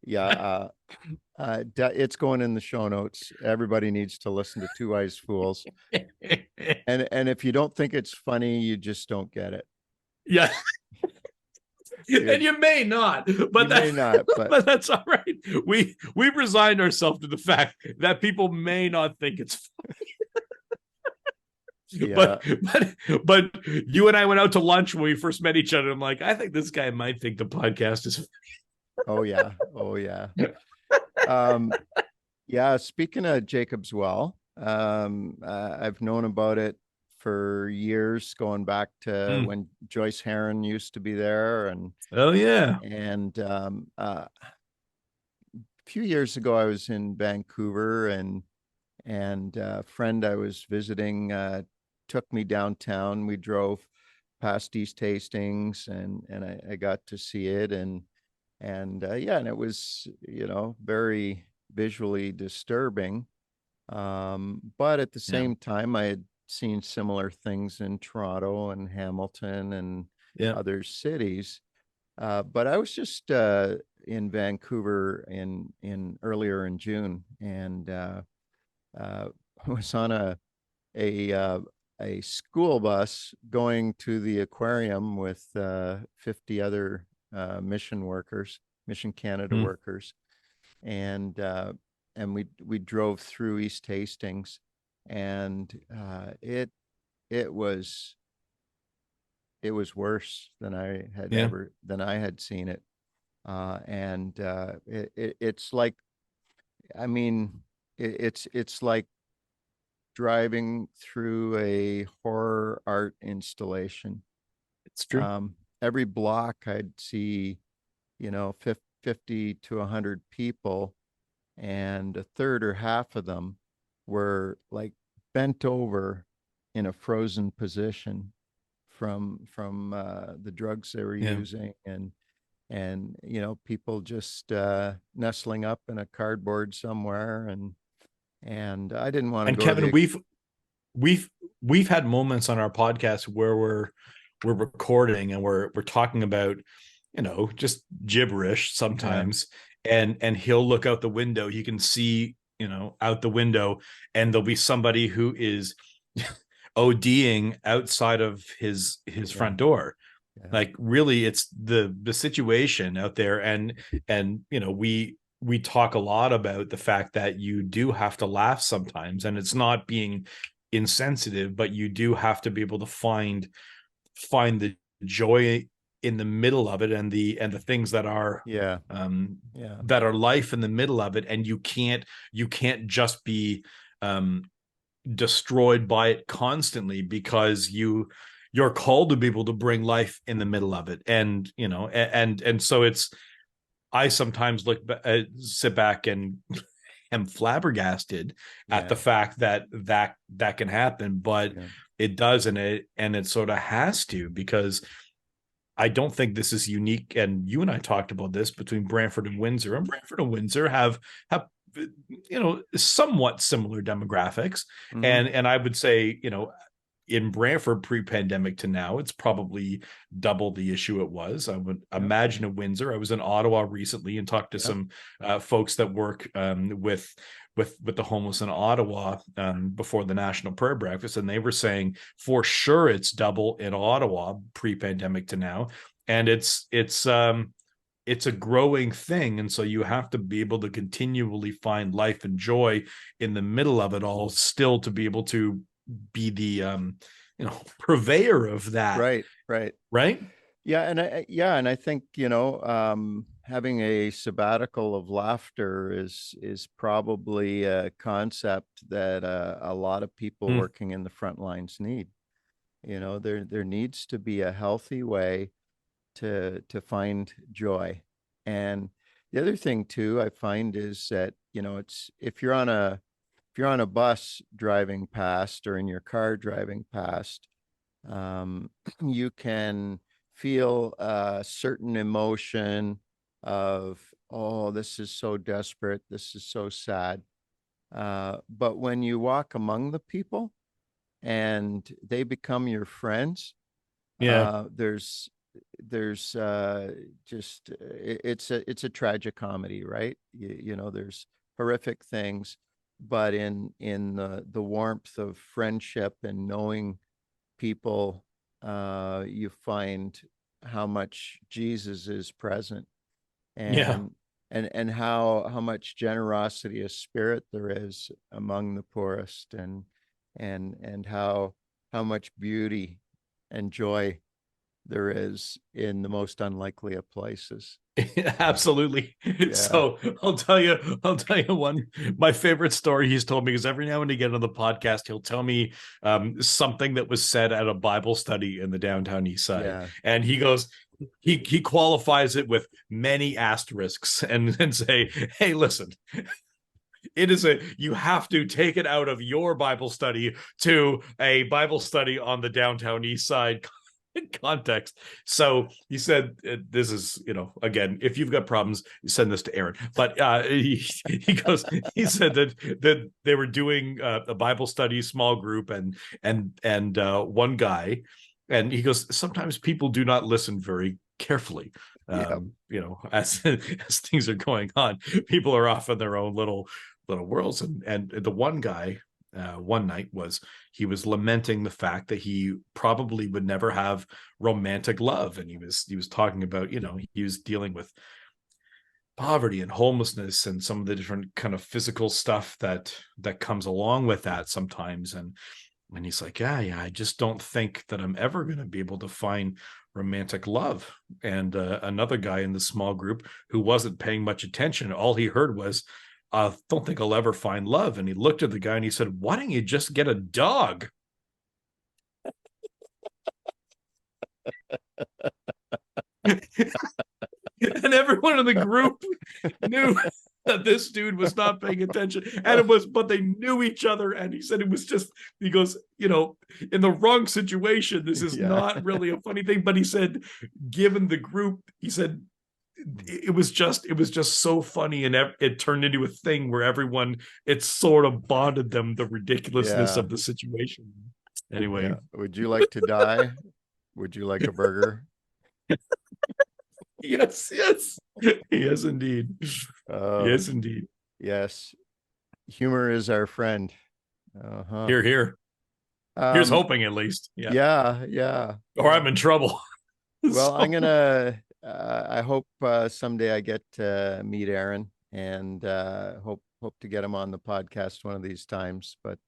Yeah. It's going in the show notes. Everybody needs to listen to Two Wise Fools. And if you don't think it's funny, you just don't get it. Yeah. And you may not, but you may not, but that's all right. We've resigned ourselves to the fact that people may not think it's funny. yeah. But you and I went out to lunch when we first met each other. I'm like, I think this guy might think the podcast is funny. Oh yeah. Oh yeah. Yeah, speaking of Jacob's Well, I've known about it for years, going back to when Joyce Heron used to be there, oh yeah, a few years ago I was in Vancouver, and a friend I was visiting took me downtown. We drove past East Hastings, and I got to see it, and it was very visually disturbing. But at the yeah, same time, I had seen similar things in Toronto and Hamilton and yeah. other cities. But I was just in Vancouver in earlier in June, and was on a uh, a school bus going to the aquarium with 50 other Mission Canada Mm, workers, and we drove through East Hastings, and it was worse than yeah, I had seen it, and it's like, I mean, it's like driving through a horror art installation. it's true. Every block I'd see, 50 to 100 people, and a third or half of them were like bent over in a frozen position from the drugs they were Yeah. using, and people just nestling up in a cardboard somewhere, and I didn't want to And go to Kevin, the we've we've had moments on our podcast where we're recording and we're talking about, just gibberish yeah, sometimes, and he'll look out the window. You can see, out the window, and there'll be somebody who is ODing outside of his yeah, front door. yeah, Like, really, it's the situation out there. And we talk a lot about the fact that you do have to laugh sometimes, and it's not being insensitive, but you do have to be able to find the joy in the middle of it, and the things yeah, yeah, that are life in the middle of it. And you can't just be um destroyed by it constantly, because you're called to be able to bring life in the middle of it. And and so it's, I sometimes sit back and am flabbergasted at the yeah, fact that can happen. But yeah, it does, and it sort of has to, because I don't think this is unique. And you and I talked about this, between Brantford and Windsor, and Brantford and Windsor have somewhat similar demographics. mm-hmm. And I would say, in Brantford pre-pandemic to now, it's probably double the issue it was. I would Yep, imagine in Windsor. I was in Ottawa recently and talked to yep, some folks that work with the homeless in Ottawa before the National Prayer Breakfast, and they were saying for sure it's double in Ottawa pre-pandemic to now. And it's a growing thing, and so you have to be able to continually find life and joy in the middle of it all, still, to be able to be the purveyor of that, right, right. right? Yeah, and I think, having a sabbatical of laughter is probably a concept that a lot of people Mm, working in the front lines need. There needs to be a healthy way to find joy. And the other thing too, I find, is that, it's if you're on a bus driving past, or in your car driving past, um, you can feel a certain emotion of, oh, this is so desperate, this is so sad. But when you walk among the people and they become your friends, yeah, there's there's just it's a tragic comedy, right? You know, there's horrific things, but in the warmth of friendship and knowing people, you find how much Jesus is present, Yeah. and and how much generosity of spirit there is among the poorest, and how much beauty and joy there is in the most unlikely of places. Absolutely. Yeah, So I'll tell you one, my favorite story he's told me, because every now and again on the podcast, he'll tell me something that was said at a Bible study in the downtown east side. yeah, And he goes, he qualifies it with many asterisks and say, hey, listen, it is a, you have to take it out of your Bible study to a Bible study on the downtown east side context. So he said, this is, you know, again, if you've got problems, send this to Aaron. But he goes, he said that they were doing a Bible study small group, and one guy, and he goes, sometimes people do not listen very carefully. yeah, You know, as things are going on, people are off in their own little worlds, and the one guy, one night, was he was lamenting the fact that he probably would never have romantic love, and he was talking about, you know, he was dealing with poverty and homelessness and some of the different kind of physical stuff that comes along with that sometimes, and he's like, yeah, I just don't think that I'm ever going to be able to find romantic love. And another guy in the small group who wasn't paying much attention, all he heard was, I don't think I'll ever find love. And he looked at the guy and he said, why don't you just get a dog? And everyone in the group knew that this dude was not paying attention. And it was, but they knew each other. And he said, it was just, he goes, you know, in the wrong situation, this is yeah, not really a funny thing. But he said, given the group, he said, it was just so funny, and it turned into a thing where everyone, it sort of bonded them, the ridiculousness yeah, of the situation. Anyway. yeah. Would you like to die? Would you like a burger? Yes, yes, yes, indeed. Uh, Yes, indeed. yes. Humor is our friend. Uh-huh. Here, here. Here's Um, hoping, at least. Yeah. yeah, yeah, Or yeah. I'm in trouble. Well, I'm So gonna. I hope someday I get to meet Aaron, and hope to get him on the podcast one of these times. But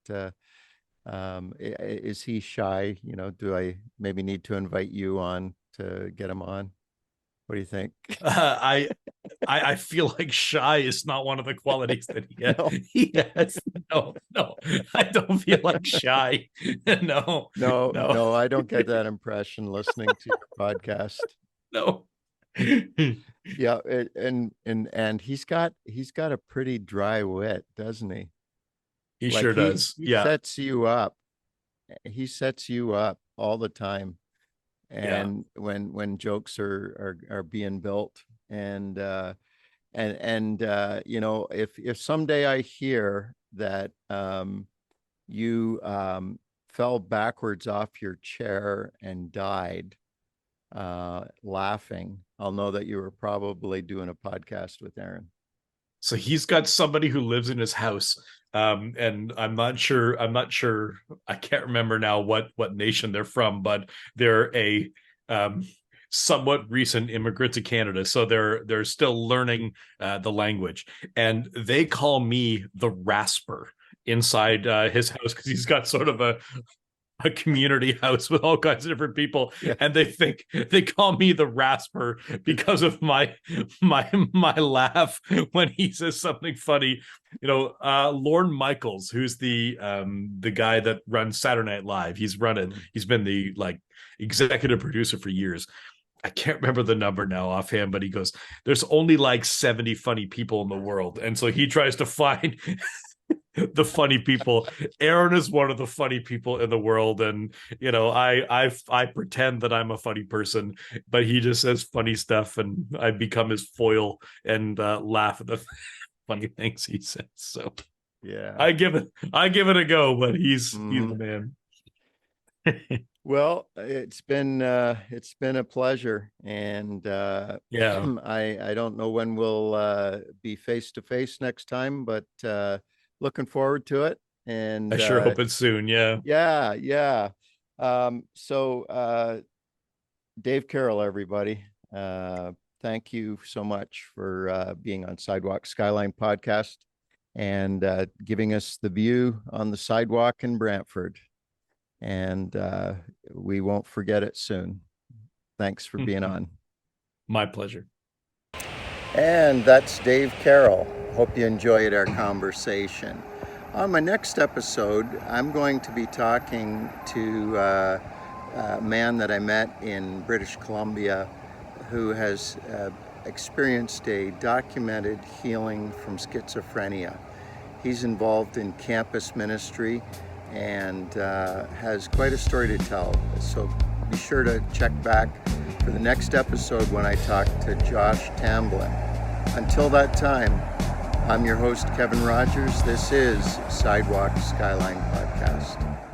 is he shy? You know, do I maybe need to invite you on to get him on? What do you think? I I feel like shy is not one of the qualities that No, he has. No, no, I don't feel like shy. No, no, no, no. I don't get that impression listening to your podcast. no. Yeah, and he's got a pretty dry wit, doesn't he? He Like sure does. he Yeah, sets you up. He sets you up all the time. yeah. And when jokes are being built, and you know, if someday I hear that you fell backwards off your chair and died laughing, I'll know that you were probably doing a podcast with Aaron. So he's got somebody who lives in his house. And I'm not sure, I can't remember now what nation they're from, but they're a um somewhat recent immigrant to Canada. So they're still learning the language. And they call me the rasper inside his house, because he's got sort of a community house with all kinds of different people, Yeah. and they call me the rasper because of my laugh when he says something funny. You know, Lorne Michaels, who's the guy that runs Saturday Night Live, he's been the like executive producer for years. I can't remember the number now offhand, but he goes, there's only like 70 funny people in the world, and so he tries to find the funny people. Aaron is one of the funny people in the world, and you know, I pretend that I'm a funny person, but he just says funny stuff, and I become his foil and laugh at the funny things he says. So Yeah. I give it a go, but he's the Mhm. man. Well, it's been a pleasure, and Yeah, I don't know when we'll be face to face next time, but looking forward to it. I And sure hope it's soon. Yeah. yeah, yeah. So Dave Carrol, everybody, thank you so much for being on Sidewalk Skyline podcast and giving us the view on the sidewalk in Brantford. And we won't forget it soon. Thanks for being on. My pleasure. And that's Dave Carrol. Hope you enjoyed our conversation. On my next episode, I'm going to be talking to a man that I met in British Columbia who has experienced a documented healing from schizophrenia. He's involved in campus ministry and has quite a story to tell. So be sure to check back for the next episode when I talk to Josh Tamblin. Until that time, I'm your host, Kevin Rogers. This is Sidewalk Skyline Podcast.